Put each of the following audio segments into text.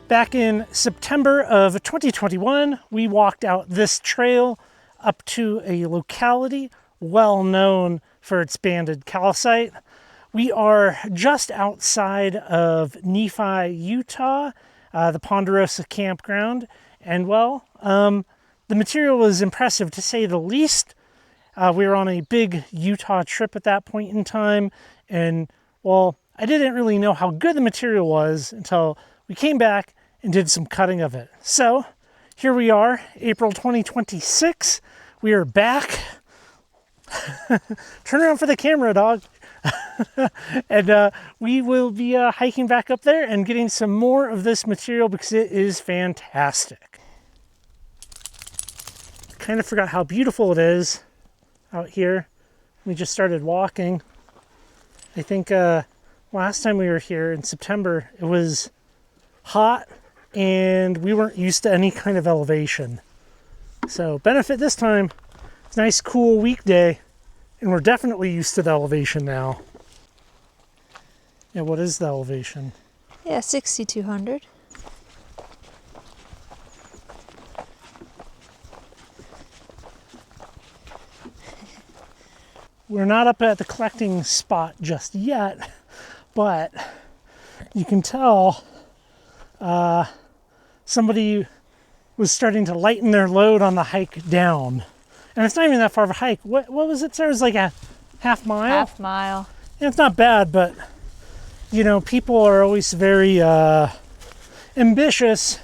Back in September of 2021, we walked out this trail up to a locality well known for its banded calcite. We are just outside of Nephi, Utah, the Ponderosa Campground. And well, the material was impressive to say the least. We were on a big Utah trip at that point in time. And well, I didn't really know how good the material was until we came back and did some cutting of it. So here we are, April 2026. We are back. Turn around for the camera, dog. And we will be hiking back up there and getting some more of this material because it is fantastic. Kind of forgot how beautiful it is out here. We just started walking. I think last time we were here in September, it was hot and we weren't used to any kind of elevation. So benefit this time, it's a nice cool weekday and we're definitely used to the elevation now. Yeah, what is the elevation? Yeah, 6,200. We're not up at the collecting spot just yet, but you can tell somebody was starting to lighten their load on the hike down. And it's not even that far of a hike. What was it, Sarah? It was like a half mile? Half mile. And it's not bad, but you know, people are always very ambitious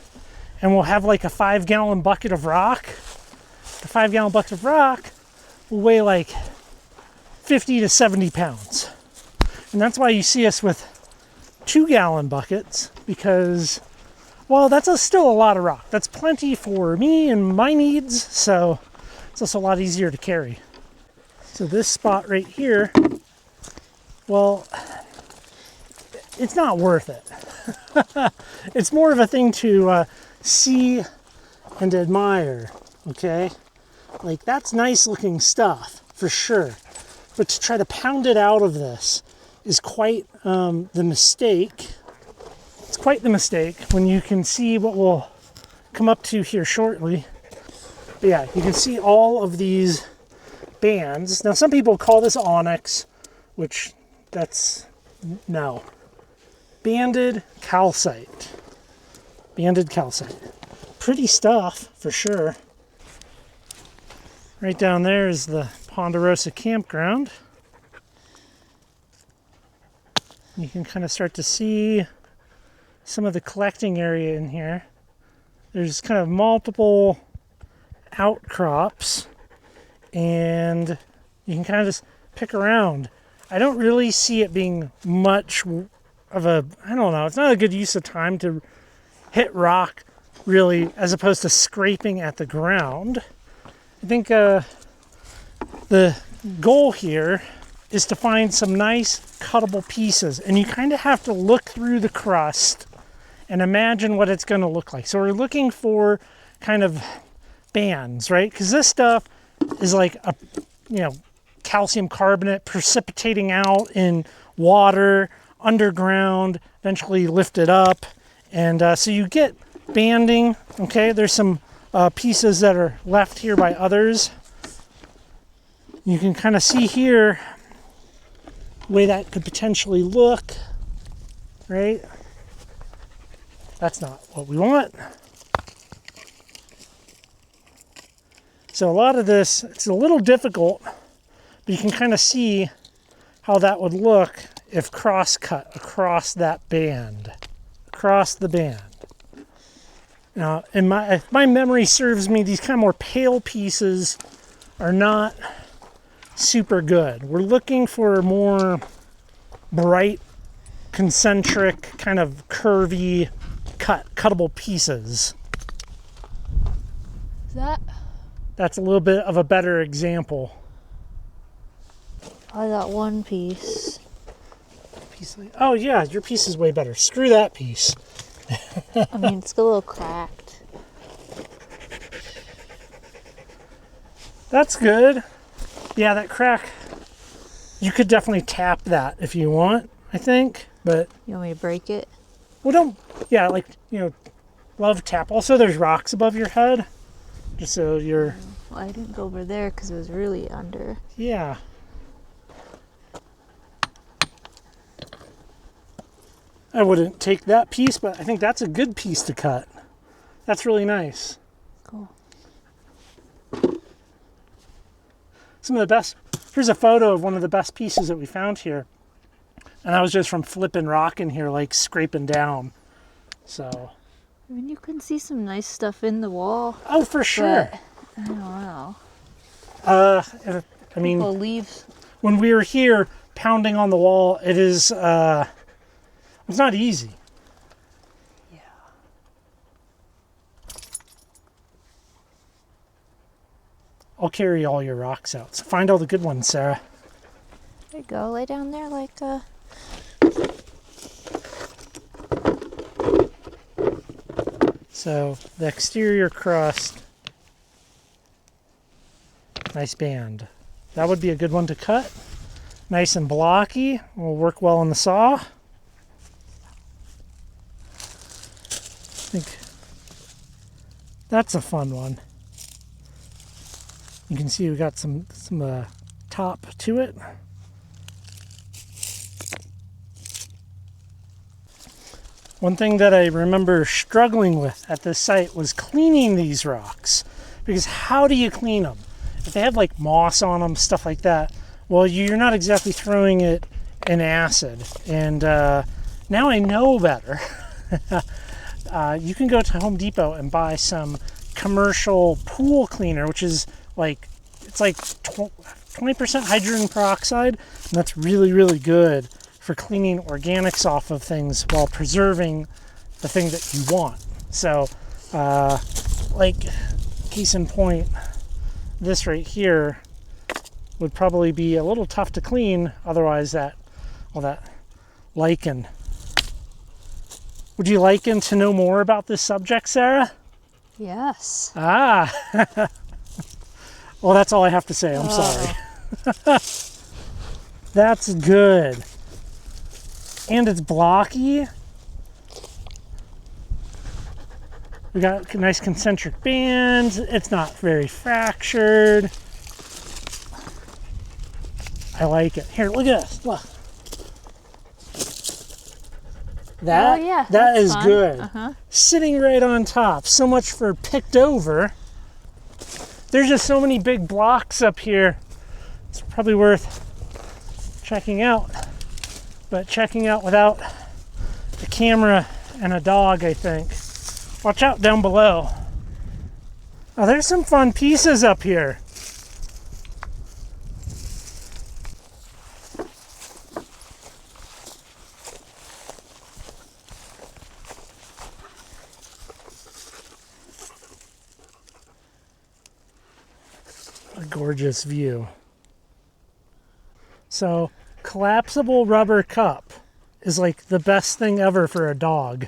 and will have like a 5-gallon bucket of rock. The 5-gallon bucket of rock will weigh like 50 to 70 pounds. And that's why you see us with 2-gallon buckets, because, well, that's still a lot of rock. That's plenty for me and my needs, so it's also a lot easier to carry. So this spot right here, well, it's not worth it. It's more of a thing to see and admire, okay? Like, that's nice looking stuff, for sure. But to try to pound it out of this is quite the mistake. It's quite the mistake when you can see what we'll come up to here shortly. But yeah, you can see all of these bands. Now, some people call this onyx, which that's, no. Banded calcite. Banded calcite. Pretty stuff, for sure. Right down there is the Ponderosa Campground. You can kind of start to see some of the collecting area in here. There's kind of multiple outcrops and you can kind of just pick around. I don't really see it being much of a, I don't know, it's not a good use of time to hit rock really, as opposed to scraping at the ground. I think the goal here is to find some nice cuttable pieces, and you kind of have to look through the crust and imagine what it's going to look like. So we're looking for kind of bands, right? Because this stuff is like a, you know, calcium carbonate precipitating out in water, underground, eventually lifted up, and so you get banding. Okay, there's some pieces that are left here by others. You can kind of see here the way that could potentially look, right? That's not what we want. So a lot of this, it's a little difficult, but you can kind of see how that would look if cross-cut across that band, across the band. Now, if my memory serves me, these kind of more pale pieces are not super good. We're looking for more bright, concentric, kind of curvy, cuttable pieces. That's a little bit of a better example. I got one piece. Oh yeah, your piece is way better. Screw that piece. I mean, it's a little cracked. That's good. Yeah, that crack, you could definitely tap that if you want, I think, but... You want me to break it? Well, don't, yeah, like, love tap. Also, there's rocks above your head, just so you're, Well, I didn't go over there because it was really under. yeah. I wouldn't take that piece, but I think that's a good piece to cut. That's really nice. Cool. Some of the best, here's a photo of one of the best pieces that we found here. And that was just from flipping rock in here, like scraping down. So. I mean, you can see some nice stuff in the wall. Oh, for sure. But I don't know. I mean, People leave. when we were here pounding on the wall, it is, it's not easy. Yeah. I'll carry all your rocks out. So find all the good ones, Sarah. There you go. Lay down there like So the exterior crust, nice band. That would be a good one to cut. Nice and blocky, will work well on the saw. I think that's a fun one. You can see we got some top to it. One thing that I remember struggling with at this site was cleaning these rocks, because how do you clean them? If they have like moss on them, stuff like that, well, you're not exactly throwing it in acid. And now I know better. You can go to Home Depot and buy some commercial pool cleaner, which is like, it's like 20% hydrogen peroxide, and that's really, really good for cleaning organics off of things while preserving the thing that you want. So, like, case in point, this right here would probably be a little tough to clean, otherwise all that lichen. Would you liken to know more about this subject, Sarah? yes. Ah. Well, that's all I have to say. I'm sorry. That's good. And it's blocky. We got nice concentric bands. It's not very fractured. I like it. Here, look at this. Look. That, Oh, yeah, that that's is fun. good. Sitting right on top. So much for picked over. There's just so many big blocks up here. It's probably worth checking out. But checking out without a camera and a dog, I think. Watch out down below. Oh, there's some fun pieces up here. A gorgeous view. So, collapsible rubber cup is like the best thing ever for a dog.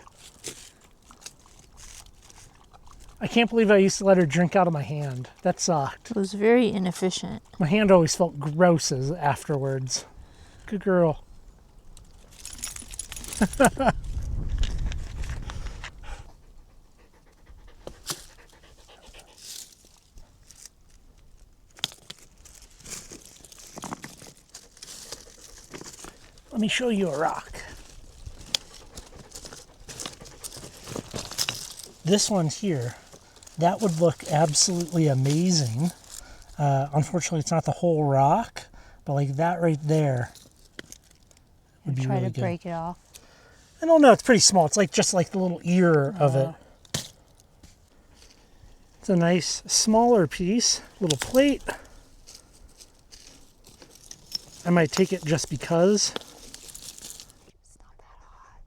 I can't believe I used to let her drink out of my hand. That sucked. It was very inefficient. My hand always felt gross afterwards. Good girl. Let me show you a rock. This one here, that would look absolutely amazing. Unfortunately, it's not the whole rock, but like that right there would be Try really to good. break it off. I don't know, it's pretty small. It's like just like the little ear of it. It's a nice smaller piece, little plate. I might take it just because. It's not that hot.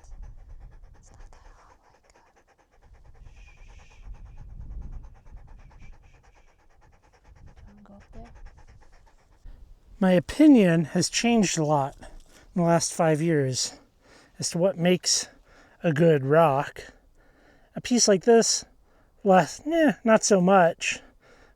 It's not that hot like go up there. My opinion has changed a lot in the last 5 years as to what makes a good rock. A piece like this, not so much,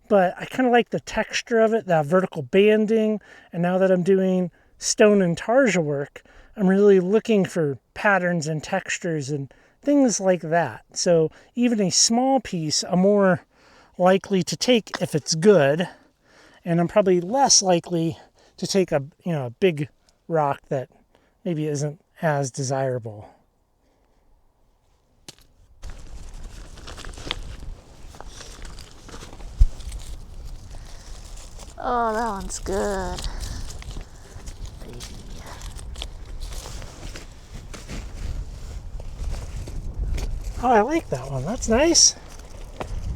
but I kind of like the texture of it, that vertical banding, and now that I'm doing stone and tarsia work, I'm really looking for patterns and textures and things like that. So even a small piece, I'm more likely to take if it's good, and I'm probably less likely to take a a big rock that maybe isn't as desirable. Oh, that one's good. Oh, I like that one. That's nice.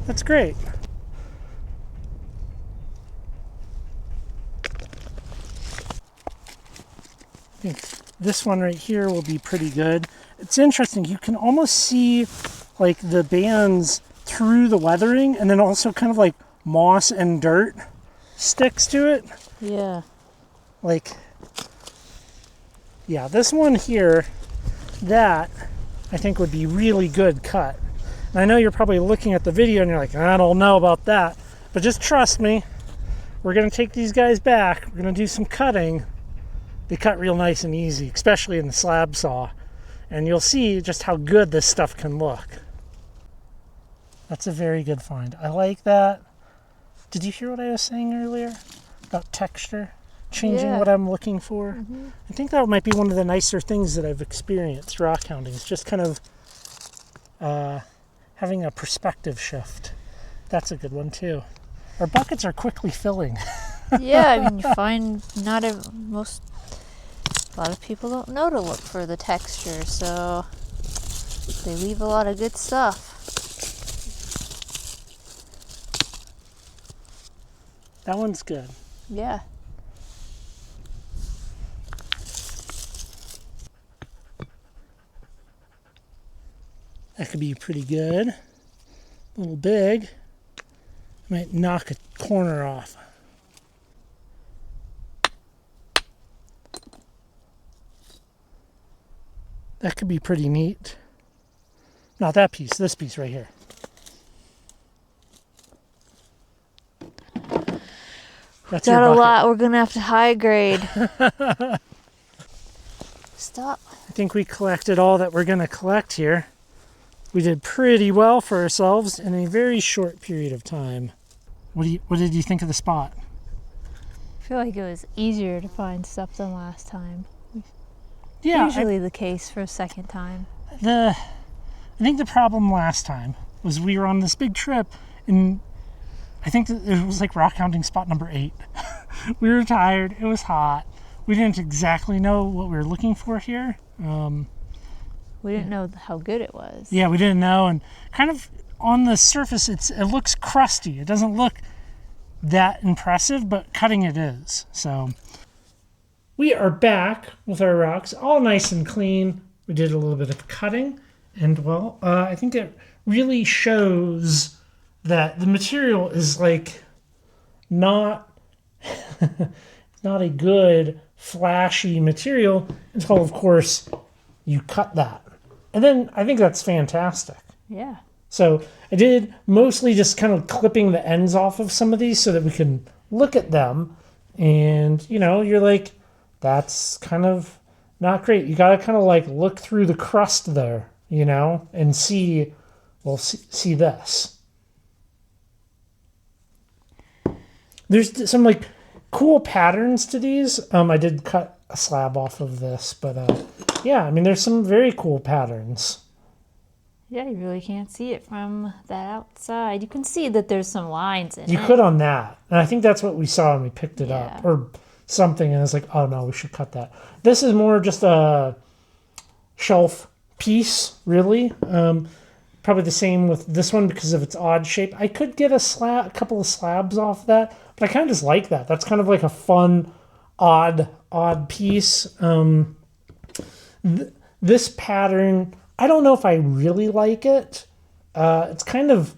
That's great. I think this one right here will be pretty good. It's interesting. You can almost see like the bands through the weathering, and then also kind of like moss and dirt sticks to it. Yeah. Like, yeah, this one here, that I think would be really good cut. And I know you're probably looking at the video and you're like, I don't know about that. But just trust me, we're going to take these guys back. We're going to do some cutting. They cut real nice and easy, especially in the slab saw. And you'll see just how good this stuff can look. That's a very good find. I like that. Did you hear what I was saying earlier about texture? Changing what I'm looking for. Mm-hmm. I think that might be one of the nicer things that I've experienced rock hounding. It's just kind of having a perspective shift. That's a good one too. Our buckets are quickly filling. Yeah, I mean, you find a lot of people don't know to look for the texture, so they leave a lot of good stuff. That one's good. Yeah. That could be pretty good. A little big. Might knock a corner off. That could be pretty neat. Not that piece, this piece right here. That's Got your a bucket. lot. We're gonna have to high grade. Stop. I think we collected all that we're going to collect here. We did pretty well for ourselves in a very short period of time. What did you think of the spot? I feel like it was easier to find stuff than last time. Yeah, usually the case for a second time. I think the problem last time was we were on this big trip, and I think that it was like rock hounding spot number 8. We were tired. It was hot. We didn't exactly know what we were looking for here. We didn't know how good it was. Yeah, we didn't know, and kind of on the surface, it looks crusty. It doesn't look that impressive, but cutting it is. So we are back with our rocks, all nice and clean. We did a little bit of cutting, and well, I think it really shows that the material is like not not a good flashy material until, of course, you cut that. And then I think that's fantastic. Yeah. So I did mostly just kind of clipping the ends off of some of these so that we can look at them. And, you're like, that's kind of not great. You got to kind of like look through the crust there, and see this. There's some like cool patterns to these. I did cut a slab off of this, but yeah, I mean, there's some very cool patterns. Yeah, you really can't see it from that outside. You can see that there's some lines in it. You could on that. And I think that's what we saw when we picked it up or something. And it's like, oh no, we should cut that. This is more just a shelf piece, really. Probably the same with this one because of its odd shape. I could get a couple of slabs off that, but I kind of just like that. That's kind of like a fun, odd piece. This pattern, I don't know if I really like it. It's kind of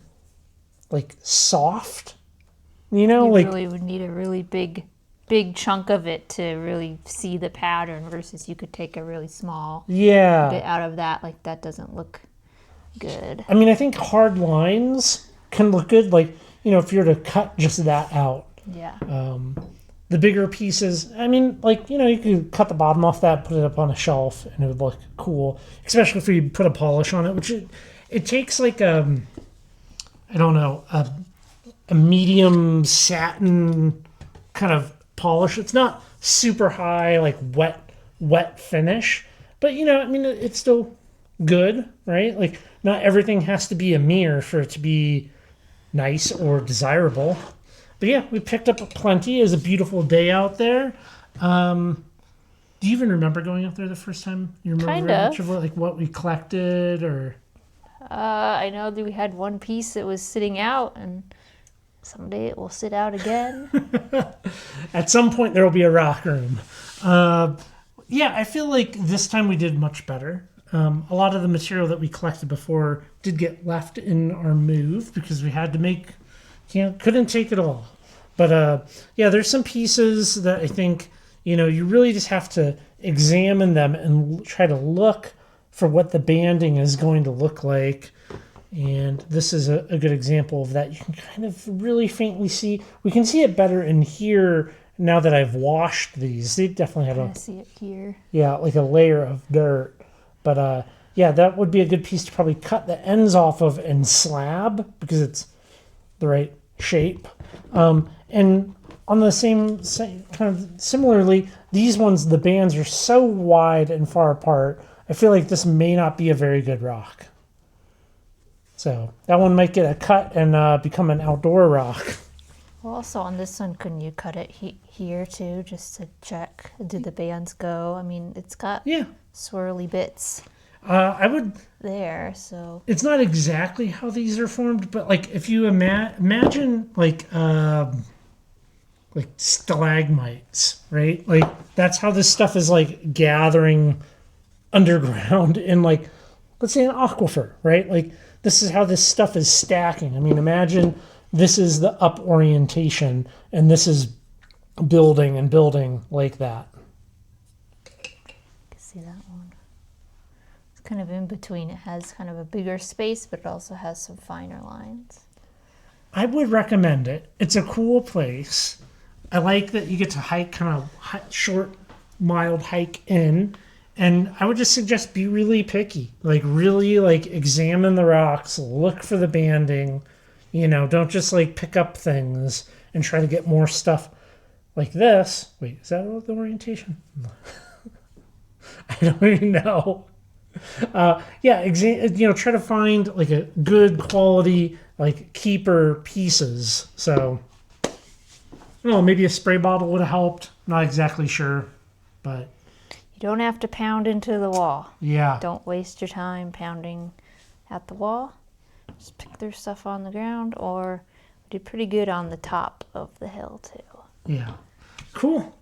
like soft, You really would need a really big chunk of it to really see the pattern versus you could take a really small bit out of that. Like that doesn't look good. I mean, I think hard lines can look good. Like, if you were to cut just that out. Yeah. the bigger pieces, I mean, like, you could cut the bottom off that, put it up on a shelf, and it would look cool. Especially if you put a polish on it, which it takes like I don't know, a medium satin kind of polish. It's not super high, like wet finish, but I mean, it's still good, right? Like, not everything has to be a mirror for it to be nice or desirable. But yeah, we picked up plenty. It was a beautiful day out there. Do you even remember going out there the first time? You remember much of what we collected, or? I know that we had one piece that was sitting out, and someday it will sit out again. At some point, there will be a rock room. Yeah, I feel like this time we did much better. A lot of the material that we collected before did get left in our move because we had to couldn't take it all. But yeah, there's some pieces that I think, you really just have to examine them and try to look for what the banding is going to look like. And this is a good example of that. You can kind of really faintly see. We can see it better in here now that I've washed these. They definitely have I see it here. Yeah, like a layer of dirt. But yeah, that would be a good piece to probably cut the ends off of and slab because it's the right shape. And on the same kind of similarly, these ones, the bands are so wide and far apart. I feel like this may not be a very good rock. So that one might get a cut and become an outdoor rock. Well, also on this one, couldn't you cut it here too, just to check? Did the bands go? I mean, it's got swirly bits. I would there, so it's not exactly how these are formed, but like if you imagine like stalagmites, right? Like that's how this stuff is like gathering underground in like, let's say, an aquifer, right? Like this is how this stuff is stacking. I mean, imagine this is the up orientation and this is building and building like that. You can see that one. It's kind of in between. It has kind of a bigger space, but it also has some finer lines. I would recommend it. It's a cool place. I like that you get to hike, kind of short, mild hike in. And I would just suggest be really picky. Like really examine the rocks, look for the banding. Don't just pick up things and try to get more stuff like this. Wait, is that the orientation? I don't even know. Yeah, try to find like a good quality keeper pieces. So I don't know, maybe a spray bottle would have helped. Not exactly sure, but you don't have to pound into the wall. Yeah. Don't waste your time pounding at the wall. Just pick their stuff on the ground, or do pretty good on the top of the hill too. Yeah. Cool.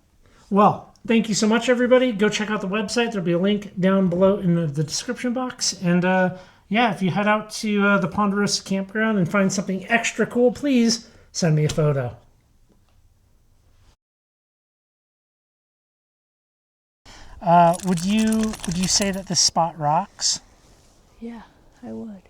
Well, thank you so much, everybody. Go check out the website. There'll be a link down below in the description box. And yeah, if you head out to the Ponderosa Campground and find something extra cool, please send me a photo. Would you say that this spot rocks? Yeah, I would.